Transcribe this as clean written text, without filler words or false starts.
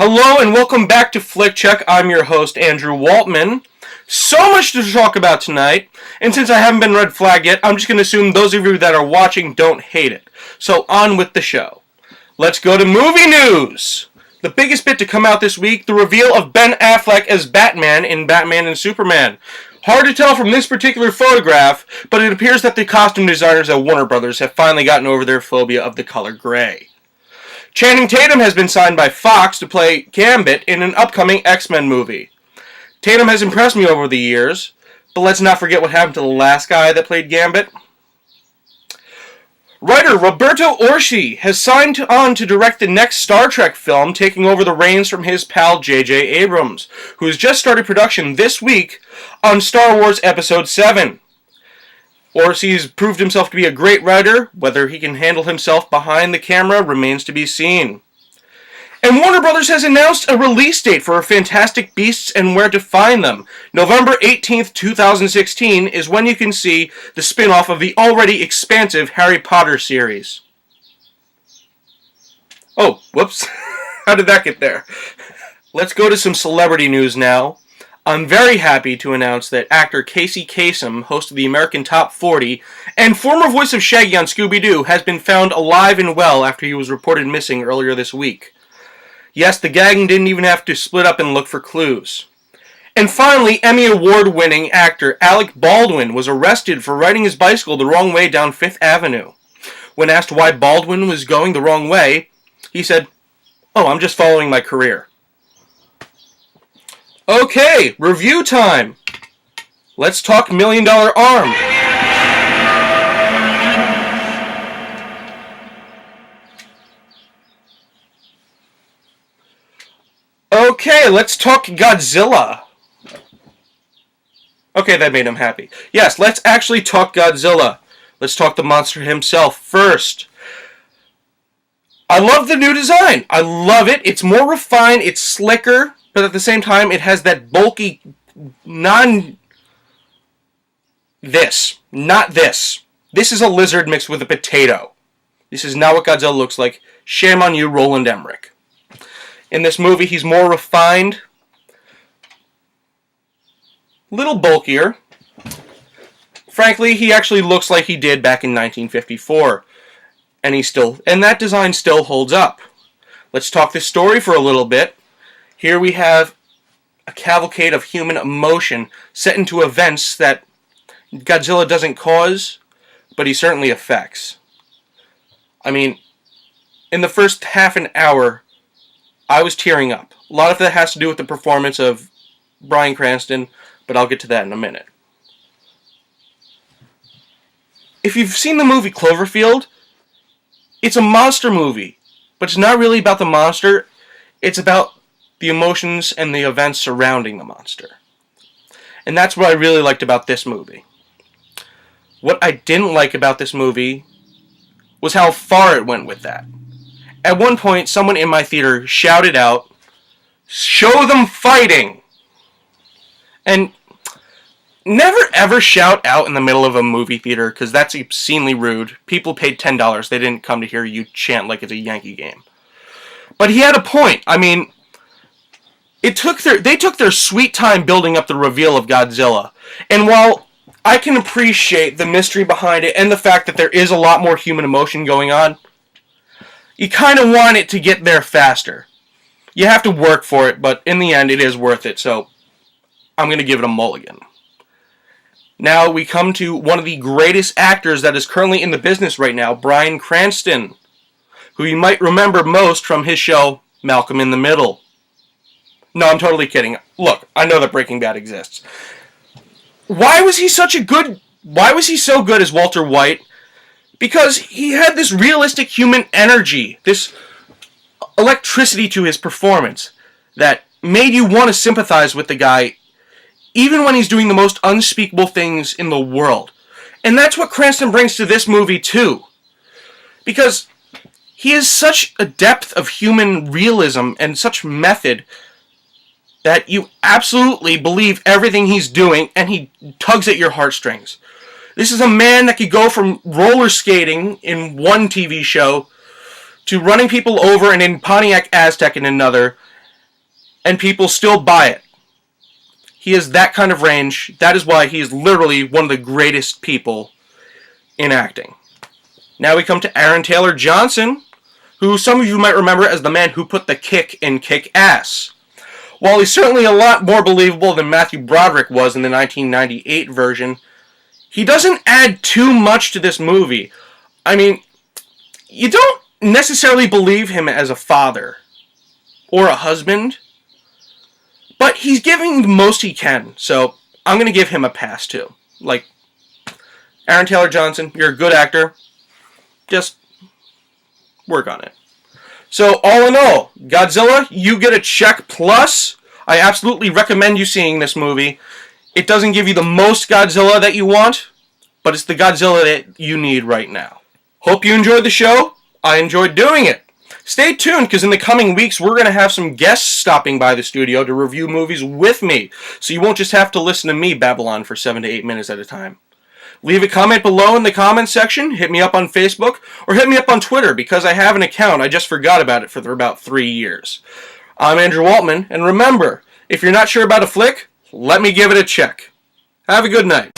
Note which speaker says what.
Speaker 1: Hello and welcome back to Flick Check. I'm your host, Andrew Woltman. So much to talk about tonight, and since I haven't been red flagged yet, I'm just going to assume those of you that are watching don't hate it. So on with the show. Let's go to movie news! The biggest bit to come out this week, the reveal of Ben Affleck as Batman in Batman and Superman. Hard to tell from this particular photograph, but it appears that the costume designers at Warner Brothers have finally gotten over their phobia of the color gray. Channing Tatum has been signed by Fox to play Gambit in an upcoming X-Men movie. Tatum has impressed me over the years, but let's not forget what happened to the last guy that played Gambit. Writer Roberto Orci has signed on to direct the next Star Trek film, taking over the reins from his pal J.J. Abrams, who has just started production this week on Star Wars Episode 7. Orci's proved himself to be a great writer. Whether he can handle himself behind the camera remains to be seen. And Warner Brothers has announced a release date for Fantastic Beasts and Where to Find Them. November 18th, 2016 is when you can see the spin-off of the already expansive Harry Potter series. Oh, whoops. How did that get there? Let's go to some celebrity news now. I'm very happy to announce that actor Casey Kasem, host of the American Top 40, and former voice of Shaggy on Scooby-Doo, has been found alive and well after he was reported missing earlier this week. Yes, the gang didn't even have to split up and look for clues. And finally, Emmy Award-winning actor Alec Baldwin was arrested for riding his bicycle the wrong way down Fifth Avenue. When asked why Baldwin was going the wrong way, he said, "Oh, I'm just following my career." Okay, review time. Let's talk $1 Million Arm. Okay, let's talk Godzilla. Okay, that made him happy. Yes, let's actually talk Godzilla. Let's talk the monster himself first. I love the new design. I love it. It's more refined, it's slicker, but at the same time, it has that bulky, not this. This is a lizard mixed with a potato. This is not what Godzilla looks like. Shame on you, Roland Emmerich. In this movie, he's more refined, little bulkier. Frankly, he actually looks like he did back in 1954, and that design still holds up. Let's talk this story for a little bit. Here we have a cavalcade of human emotion set into events that Godzilla doesn't cause, but he certainly affects. I mean, in the first half an hour, I was tearing up. A lot of that has to do with the performance of Bryan Cranston, but I'll get to that in a minute. If you've seen the movie Cloverfield, it's a monster movie, but it's not really about the monster. It's about the emotions and the events surrounding the monster. And that's what I really liked about this movie. What I didn't like about this movie was how far it went with that. At one point, someone in my theater shouted out, "Show them fighting!" And never ever shout out in the middle of a movie theater, because that's obscenely rude. People paid $10. They didn't come to hear you chant like it's a Yankee game. But he had a point. I mean, they took their sweet time building up the reveal of Godzilla. And while I can appreciate the mystery behind it and the fact that there is a lot more human emotion going on, you kind of want it to get there faster. You have to work for it, but in the end, it is worth it, so I'm going to give it a mulligan. Now we come to one of the greatest actors that is currently in the business right now, Bryan Cranston, who you might remember most from his show, Malcolm in the Middle. No, I'm totally kidding. Look, I know that Breaking Bad exists. Why was he so good as Walter White? Because he had this realistic human energy, this electricity to his performance that made you want to sympathize with the guy even when he's doing the most unspeakable things in the world. And that's what Cranston brings to this movie too. Because he has such a depth of human realism and such method that you absolutely believe everything he's doing, and he tugs at your heartstrings. This is a man that could go from roller skating in one TV show to running people over and in Pontiac Aztec in another, and people still buy it. He has that kind of range. That is why he is literally one of the greatest people in acting. Now we come to Aaron Taylor Johnson, who some of you might remember as the man who put the kick in Kick-Ass. While he's certainly a lot more believable than Matthew Broderick was in the 1998 version, he doesn't add too much to this movie. I mean, you don't necessarily believe him as a father or a husband, but he's giving the most he can, so I'm going to give him a pass too. Like, Aaron Taylor Johnson, you're a good actor. Just work on it. So, all in all, Godzilla, you get a check plus. I absolutely recommend you seeing this movie. It doesn't give you the most Godzilla that you want, but it's the Godzilla that you need right now. Hope you enjoyed the show. I enjoyed doing it. Stay tuned, because in the coming weeks, we're going to have some guests stopping by the studio to review movies with me, so you won't just have to listen to me babble on for 7 to 8 minutes at a time. Leave a comment below in the comments section, hit me up on Facebook, or hit me up on Twitter, because I have an account. I just forgot about it for about 3 years. I'm Andrew Woltman, and remember, if you're not sure about a flick, let me give it a check. Have a good night.